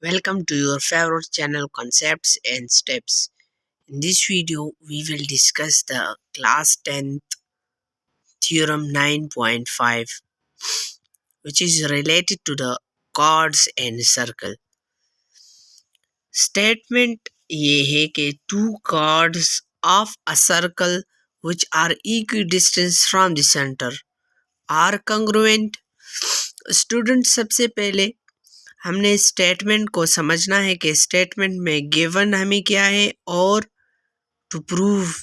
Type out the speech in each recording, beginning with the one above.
Welcome to your favorite channel Concepts and Steps. In this video, we will discuss the class 10th theorem 9.5, which is related to the chords and circle. Statement ये है कि two chords of a circle which are equidistant from the center are congruent. Student, सबसे पहले हमने statement को समझना है कि स्टेटमेंट में गिवन हमें क्या है और टू प्रूव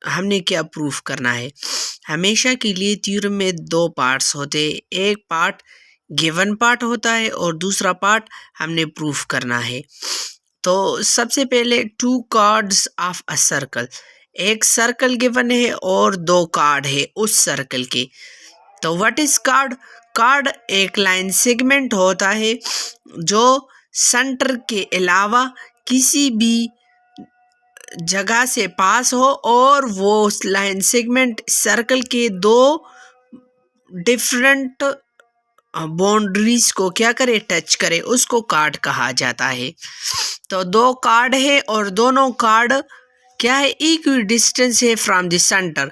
हमने क्या प्रूफ करना है। हमेशा के लिए थ्योरम में दो पार्ट्स होते हैं, एक पार्ट गिवन पार्ट होता है और दूसरा पार्ट हमने प्रूफ करना है। तो सबसे पहले to cards of a circle, एक सर्कल गिवन है और दो कार्ड है उस सर्कल के। तो व्हाट इज कार्ड? कार्ड एक लाइन सेगमेंट होता है जो सेंटर के अलावा किसी भी जगह से पास हो और वो लाइन सेगमेंट सर्कल के दो डिफरेंट बाउंड्रीज को क्या करे, टच करे, उसको कार्ड कहा जाता है। तो दो कार्ड है और दोनों कार्ड क्या है, इक्वल डिस्टेंस है from the centre.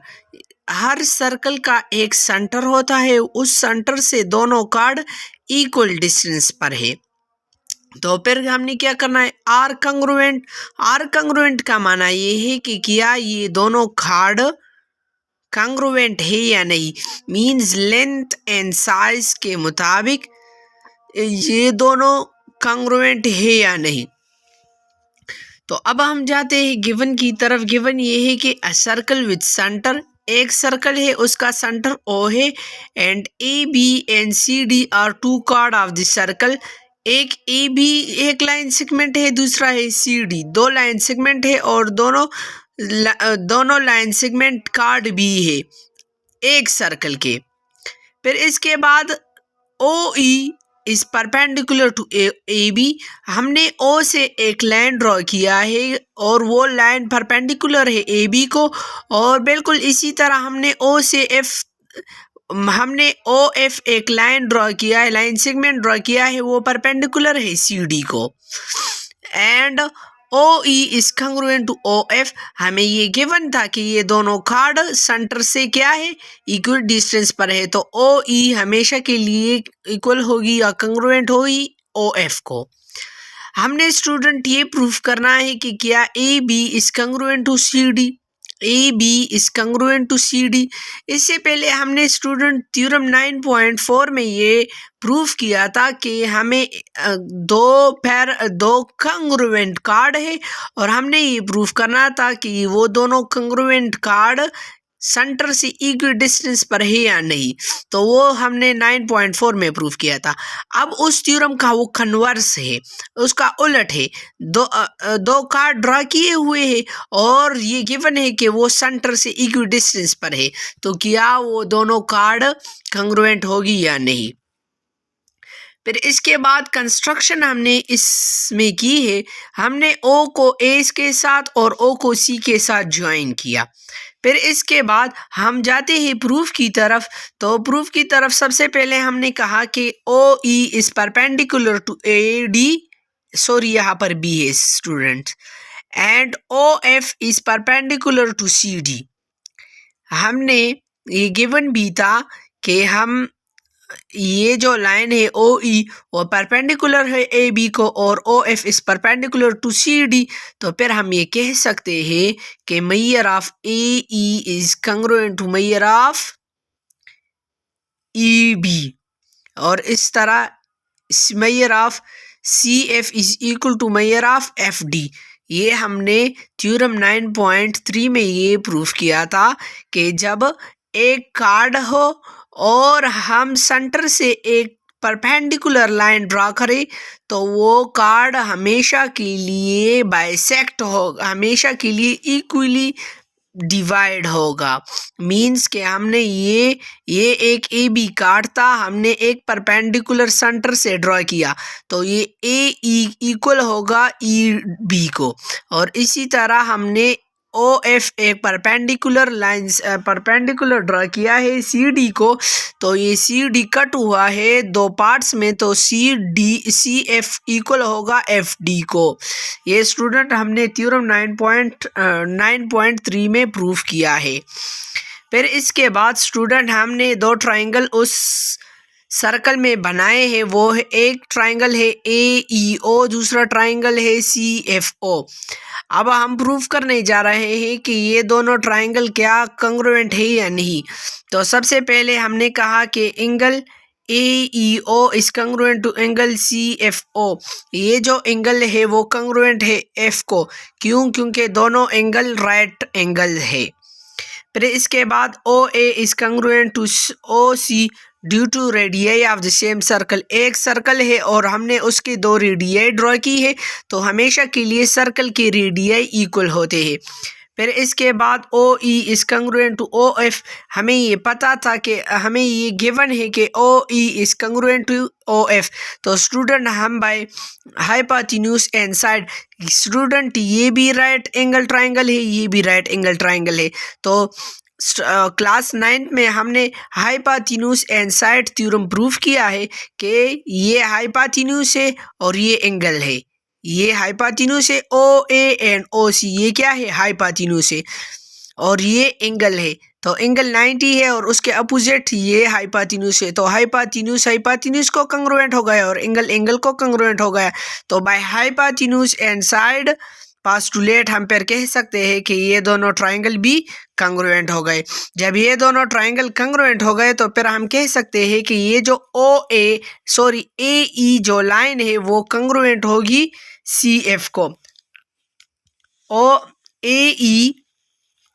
Her circle का एक सेंटर होता है, उस सेंटर से दोनों कार्ड इक्वल डिस्टेंस पर है। तो फिर हमने क्या करना है, आर कंग्रुएंट। आर कंग्रुएंट का माना ये है कि क्या ये दोनों कार्ड कंग्रुएंट है या नहीं, मींस लेंथ एंड साइज के मुताबिक ये दोनों कंग्रुएंट है या नहीं। तो अब हम जाते हैं गिवन की तरफ। गिवन ये है कि अ सर्कल विद सेंटर, एक सर्कल है उसका सेंटर ओ है, and A B and C D are two chord of the circle. एक ए बी एक लाइन सेगमेंट है, दूसरा है सी डी, दो लाइन सेगमेंट है और दोनों लाइन सेगमेंट कार्ड भी है एक सर्कल के। फिर इसके बाद O E is perpendicular to A B. हमने ओ से एक लाइन ड्रॉ किया है और वो लाइन परपेंडिकुलर है ए बी को, और बिल्कुल इसी तरह हमने ओ एफ एक लाइन ड्रॉ किया है, लाइन सेगमेंट ड्रॉ किया है, वो परपेंडिकुलर है सी डी को। And O E is congruent to O F. हमें ये गिवन था कि ये दोनों कार्ड सेंटर से क्या है, इक्वल डिस्टेंस पर है। तो ओ ई हमेशा के लिए इक्वल होगी या कंग्रुएंट होगी ओ एफ को। हमने स्टूडेंट ये प्रूफ करना है कि क्या A B is congruent to C D, A B is congruent to C D. इससे पहले हमने स्टूडेंट थ्योरम 9.4 में ये प्रूफ किया था कि हमें दो कंग्रुएंट कार्ड है और हमने ये प्रूफ करना था कि वो दोनों कंग्रुएंट कार्ड सेंटर से इक्वल डिस्टेंस पर है या नहीं। तो वो हमने 9.4 में प्रूफ किया था। अब उस थ्योरम का वो कन्वर्स है, उसका उलट है। दो कार्ड ड्रा किए हुए हैं और ये गिवन है कि वो सेंटर से इक्वल डिस्टेंस पर है, तो क्या वो दोनों कार्ड कंग्रुएंट होगी या नहीं। फिर इसके बाद कंस्ट्रक्शन हमने इसमें की है, हमने ओ को ए के साथ और ओ को सी के साथ ज्वाइन किया। फिर इसके बाद हम जाते हैं प्रूफ की तरफ। तो प्रूफ की तरफ सबसे पहले हमने कहा कि O E is perpendicular to A D, sorry यहाँ पर बी है student, and O F is perpendicular to C D. हमने ये गिवन भी था कि हम ये जो लाइन है ओ ई वो परपेंडिकुलर है ए बी को और O F is perpendicular to C D. तो फिर हम ये कह सकते हैं कि measure of A E is congruent to measure of E B, और इस तरह measure of C F is equal to measure of F D. ये हमने थ्योरम 9.3 में ये प्रूफ किया था कि जब एक कार्ड हो और हम सेंटर से एक परपेंडिकुलर लाइन ड्रा करें तो वो कार्ड हमेशा के लिए बाइसेक्ट होगा, हमेशा के लिए इक्वली डिवाइड होगा। मींस कि हमने ये एक ए बी कार्ड था, हमने एक परपेंडिकुलर सेंटर से ड्रॉ किया तो ये ए ई इक्वल होगा ई बी को, और इसी तरह हमने OF एक परपेंडिकुलर ड्रा किया है CD को, तो ये CD कट हुआ है दो पार्ट्स में, तो CF इक्वल होगा FD को। ये स्टूडेंट हमने थ्योरम 9.3 में प्रूफ किया है। फिर इसके बाद स्टूडेंट हमने दो ट्राइंगल उस सर्कल में बनाए हैं। वो है, एक ट्राइंगल है AEO, दूसरा ट्राइंगल है CFO। अब हम प्रूफ करने जा रहे हैं कि ये दोनों ट्राइंगल क्या कंग्रुएंट है या नहीं। तो सबसे पहले हमने कहा कि angle AEO is congruent to angle CFO। ये जो एंगल है वो कंग्रुएंट है F को। क्यों? क्योंकि दोनों एंगल राइट एंगल है। फिर इसके बाद OA is congruent to OC due to radii of the same circle. एक सर्कल है और हमने उसके दो रेडियाई ड्रॉ की है, तो हमेशा के लिए सर्कल के रेडियाई इक्वल होते हैं। फिर इसके बाद OE is congruent to OF। हमें ये पता था कि हमें ये गिवन है कि OE is congruent to OF। तो स्टूडेंट हम by hypotenuse and side, student ये भी राइट एंगल ट्राइंगल है, ये भी राइट एंगल ट्राइंगल है। तो क्लास 9 में हमने hypotenuse and side theorem proof किया है कि ये हाइपोटेन्यूज है और ये एंगल है। ये हाइपोटेन्यूज है OA एंड OC, ये क्या है? हाइपोटेन्यूज है और ये एंगल है। तो एंगल 90 है और उसके अपोजिट ये हाइपोटेन्यूज है। तो हाइपोटेन्यूज को कंग्रुएंट हो गया और एंगल को कंग्रुएंट हो गया। तो bye hypotenuse and side postulate हम फिर कह सकते हैं कि ये दोनों ट्राइंगल भी कंग्रुएंट हो गए। जब ये दोनों ट्राइंगल कंग्रुएंट हो गए तो फिर हम कह सकते हैं कि ये जो AE जो लाइन है वो कंग्रुएंट होगी CF को। AE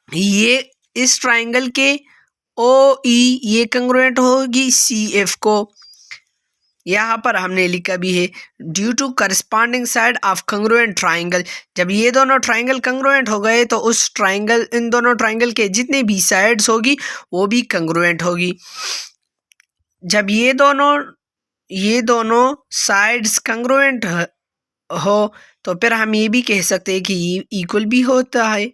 ये इस ट्राइंगल के OE ये कंग्रुएंट होगी CF को। यहाँ पर हमने लिखा भी है due to corresponding side of congruent triangle. जब ये दोनों ट्राइंगल कंग्रुएंट हो गए तो उस ट्राइंगल इन दोनों ट्राइंगल के जितने भी साइड्स होगी वो भी कंग्रुएंट होगी। जब ये दोनों साइड्स कंग्रुएंट हो तो फिर हम ये भी कह सकते हैं कि ये इक्वल भी होता है।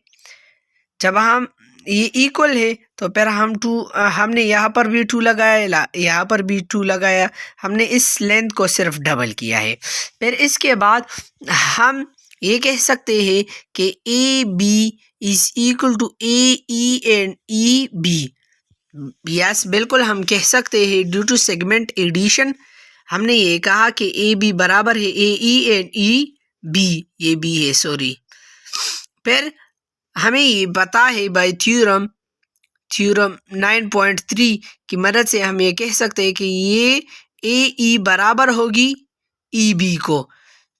जब हम ये इक्वल है तो फिर हमने यहाँ पर भी 2 लगाया, यहाँ पर भी 2 लगाया, हमने इस लेंथ को सिर्फ डबल किया है। फिर इसके बाद हम ये कह सकते हैं कि AB is equal to AE and EB। Yes, बिल्कुल हम कह सकते हैं ड्यू टू सेगमेंट एडिशन। हमने ये कहा कि AB बराबर है AE एंड EB, ये B है, सॉरी। फिर हमें ये पता है बाय थ्योरम 9.3 की मदद से हम ये कह सकते हैं कि ये AE बराबर होगी EB को।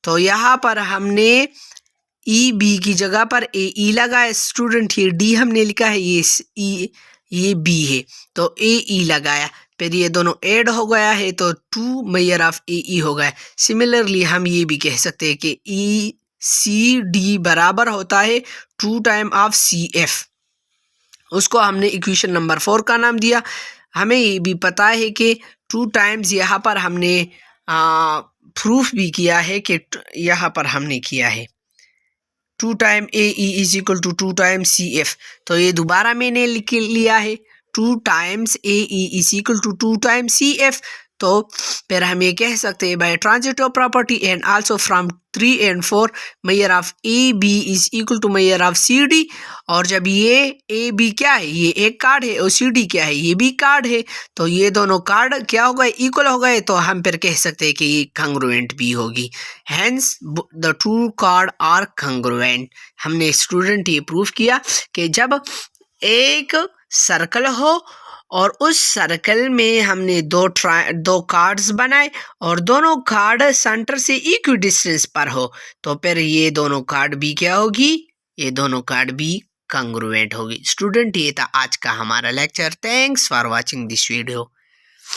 तो यहाँ पर हमने EB की जगह पर AE लगाया। स्टूडेंट ये D हमने लिखा है, ये B है, तो AE लगाया। फिर ये दोनों ऐड हो गया है तो 2 मेजर ऑफ AE हो गया। सिमिलरली हम ये भी कह सकते हैं कि ECD बराबर होता है 2 टाइम ऑफ CF। उसको हमने इक्वेशन नंबर 4 का नाम दिया। हमें ये भी पता है कि 2 टाइम्स यहाँ पर हमने प्रूफ भी किया है कि यहाँ पर हमने किया है 2 time AE is equal to 2 times CF। तो ये दोबारा मैंने लिख लिया है 2 times AE is equal to 2 times CF। तो फिर हम ये कह सकते हैं by transitive property and also from 3 and 4 measure of AB is equal to measure of CD। और जब ये AB क्या है? ये एक कार्ड है और CD क्या है? ये भी कार्ड है। तो ये दोनों कार्ड क्या हो गए? इक्वल हो गए। तो हम फिर कह सकते हैं कि ये कंग्रुएंट भी होगी। Hence the 2 chord are congruent. हमने स्टूडेंट ये प्रूफ किया कि जब एक सर्कल हो और उस सर्कल में हमने दो कार्ड्स बनाए और दोनों कार्ड सेंटर से इक्वी डिस्टेंस पर हो, तो फिर ये दोनों कार्ड भी क्या होगी? ये दोनों कार्ड भी कंग्रुएंट होगी। स्टूडेंट ये था आज का हमारा lecture. Thanks for watching this video.